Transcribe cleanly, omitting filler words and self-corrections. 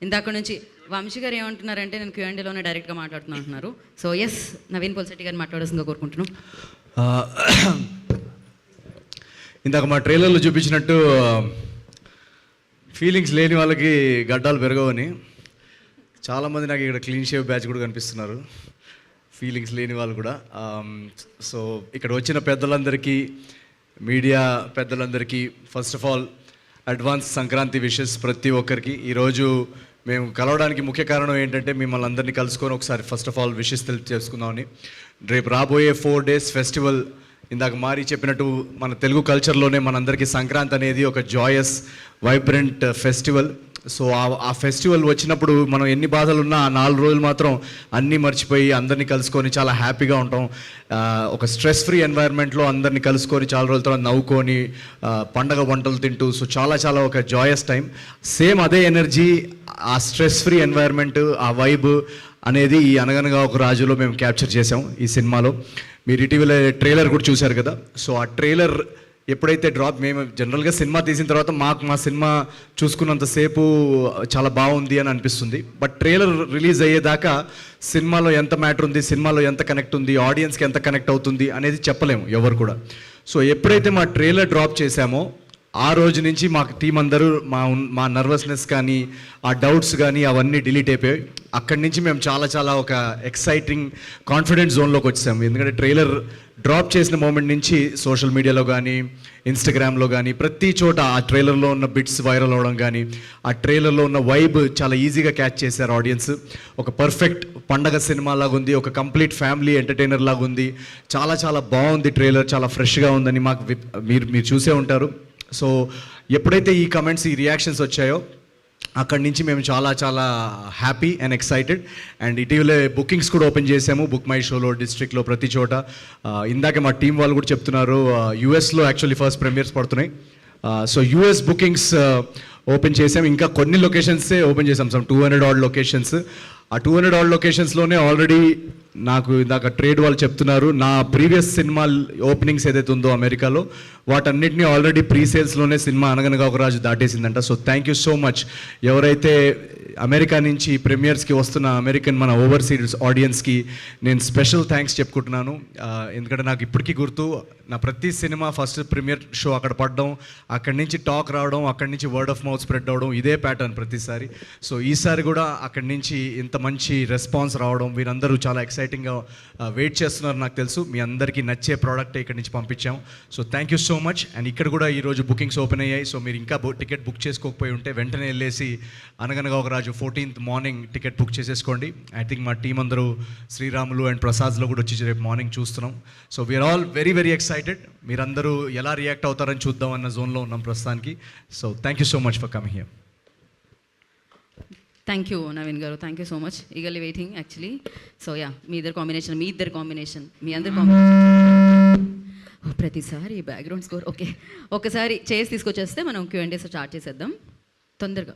ఇందాక నుంచి వంశీ గారు ఏమంటున్నారంటే నేను క్యూఎండీలోనే డైరెక్ట్గా మాట్లాడుతున్నా అంటున్నారు. సో ఎస్, నవీన్ పోల్శెట్టి గారిని మాట్లాడాల్సిందిగా కోరుకుంటున్నాం. ఇందాక మా ట్రైలర్లో చూపించినట్టు ఫీలింగ్స్ లేని వాళ్ళకి గడ్డాలు పెరగవని చాలామంది నాకు ఇక్కడ క్లీన్ షేవ్ బ్యాచ్ కూడా కనిపిస్తున్నారు, ఫీలింగ్స్ లేని వాళ్ళు కూడా. సో ఇక్కడ వచ్చిన పెద్దలందరికీ, మీడియా పెద్దలందరికీ first of all advance Sankranti wishes ప్రతి ఒక్కరికి. ఈరోజు మేము కలవడానికి ముఖ్య కారణం ఏంటంటే మిమ్మల్ని అందరినీ కలుసుకొని ఒకసారి ఫస్ట్ ఆఫ్ ఆల్ విషెస్ తెలుసుకుందామని. రేపు రాబోయే 4 days ఫెస్టివల్, ఇందాక మారి చెప్పినట్టు మన తెలుగు కల్చర్లోనే మనందరికీ సంక్రాంతి అనేది ఒక జాయస్ వైబ్రెంట్ ఫెస్టివల్. సో ఆ ఫెస్టివల్ వచ్చినప్పుడు మనం ఎన్ని బాధలు ఉన్నా ఆ 4 రోజులు మాత్రం అన్నీ మర్చిపోయి అందరినీ కలుసుకొని చాలా హ్యాపీగా ఉంటాం. ఒక స్ట్రెస్ ఫ్రీ ఎన్వైర్న్మెంట్లో అందరినీ కలుసుకొని చాలా రోజుల తర్వాత నవ్వుకొని పండగ వంటలు తింటూ, సో చాలా చాలా ఒక జాయస్ టైం. సేమ్ అదే ఎనర్జీ, ఆ స్ట్రెస్ ఫ్రీ ఎన్వైర్న్మెంట్, ఆ వైబ్ అనేది ఈ అనగనగా ఒక రాజులో మేము క్యాప్చర్ చేసాం ఈ సినిమాలో. మీరు ఇటీవల ట్రైలర్ కూడా చూశారు కదా. సో ఆ ట్రైలర్ ఎప్పుడైతే మేము జనరల్గా సినిమా తీసిన తర్వాత మా సినిమా చూసుకున్నంతసేపు చాలా బాగుంది అని అనిపిస్తుంది. బట్ ట్రైలర్ రిలీజ్ అయ్యేదాకా సినిమాలో ఎంత మ్యాటర్ ఉంది, సినిమాలో ఎంత కనెక్ట్ ఉంది, ఆడియన్స్కి ఎంత కనెక్ట్ అవుతుంది అనేది చెప్పలేము ఎవరు కూడా. సో ఎప్పుడైతే మా ట్రైలర్ డ్రాప్ చేశామో ఆ రోజు నుంచి మాకు టీం అందరూ మా నర్వస్నెస్ కానీ, ఆ డౌట్స్ కానీ అవన్నీ డిలీట్ అయిపోయాయి. అక్కడి నుంచి మేము చాలా చాలా ఒక ఎక్సైటింగ్ కాన్ఫిడెంట్ జోన్లోకి వచ్చాము. ఎందుకంటే ట్రైలర్ డ్రాప్ చేసిన మూమెంట్ నుంచి సోషల్ మీడియాలో కానీ, ఇన్స్టాగ్రామ్లో కానీ ప్రతి చోట ఆ ట్రైలర్లో ఉన్న బిట్స్ వైరల్ అవ్వడం కానీ, ఆ ట్రైలర్లో ఉన్న వైబ్ చాలా ఈజీగా క్యాచ్ చేశారు ఆడియన్స్. ఒక పర్ఫెక్ట్ పండగ సినిమా లాగా ఉంది, ఒక కంప్లీట్ ఫ్యామిలీ ఎంటర్టైనర్ లాగా ఉంది. చాలా చాలా బాగుంది ట్రైలర్, చాలా ఫ్రెష్గా ఉందని మాకు మీరు చూసే ఉంటారు. సో ఎప్పుడైతే ఈ కమెంట్స్, ఈ రియాక్షన్స్ వచ్చాయో అక్కడి నుంచి మేము చాలా చాలా హ్యాపీ అండ్ ఎక్సైటెడ్. అండ్ ఇటీవలే బుకింగ్స్ కూడా ఓపెన్ చేసాము, బుక్ మై షోలో, డిస్ట్రిక్ట్లో, ప్రతి చోట. ఇందాక మా టీం వాళ్ళు కూడా చెప్తున్నారు యూఎస్లో యాక్చువల్లీ ఫస్ట్ ప్రీమియర్స్ పడుతున్నాయి. సో యూఎస్ బుకింగ్స్ ఓపెన్ చేసాం. ఇంకా కొన్ని లొకేషన్సే ఓపెన్ చేసాం, సమ్ 200 odd లొకేషన్స్. ఆ 200 odd లొకేషన్స్లోనే ఆల్రెడీ నాకు ఇందాక ట్రేడ్ వాళ్ళు చెప్తున్నారు, నా ప్రీవియస్ సినిమా ఓపెనింగ్స్ ఏదైతే ఉందో అమెరికాలో వాటన్నిటిని ఆల్రెడీ ప్రీ సేల్స్లోనే సినిమా అనగనగా ఒక రాజు దాటేసిందంట. So thank you so much ఎవరైతే అమెరికా నుంచి ప్రీమియర్స్కి వస్తున్న అమెరికన్ మన ఓవర్సీస్ ఆడియన్స్కి నేను స్పెషల్ థ్యాంక్స్ చెప్పుకుంటున్నాను. ఎందుకంటే నాకు ఇప్పటికీ గుర్తు, నా ప్రతి సినిమా ఫస్ట్ ప్రీమియర్ షో అక్కడ పడడం, అక్కడి నుంచి టాక్ రావడం, అక్కడి నుంచి వర్డ్ ఆఫ్ మౌత్ స్ప్రెడ్ అవ్వడం, ఇదే ప్యాటర్న్ ప్రతిసారి. సో ఈసారి కూడా అక్కడి నుంచి ఇంత మంచి రెస్పాన్స్ రావడం, వీరందరూ చాలా ఎక్సైటింగ్గా వెయిట్ చేస్తున్నారు నాకు తెలుసు. మీ అందరికీ నచ్చే ప్రోడక్ట్ ఇక్కడి నుంచి పంపించాం. So thank you so much. And ఇక్కడ కూడా ఈరోజు బుకింగ్స్ ఓపెన్ అయ్యాయి. సో మీరు ఇంకా టికెట్ బుక్ చేసుకోకపోయి ఉంటే వెంటనే వెళ్ళేసి అనగనగా ఒక రాజు 14th మార్నింగ్ టికెట్ బుక్ చేసేసుకోండి. ఐ థింక్ మా టీం అందరూ శ్రీరాములు అండ్ ప్రసాద్లో కూడా వచ్చి రేపు మార్నింగ్ చూస్తున్నాం. So we're all very very excited. మీరందరూ ఎలా రియాక్ట్ అవుతారని చూద్దాం అన్న జోన్లో ఉన్నాం ప్రస్తుతానికి. So thank you so much for coming here. Thank you Naveen garu, thank you so much. Eagerly waiting actually. So yeah, మీ ఇద్దరు కాంబినేషన్ మీ అందరి కాంబినేషన్ ప్రతిసారి బ్యాక్గ్రౌండ్ స్కోర్. ఓకే, ఒకసారి చేసి తీసుకొచ్చేస్తే మనం Q&A స్టార్ట్ చేసేద్దాం తొందరగా.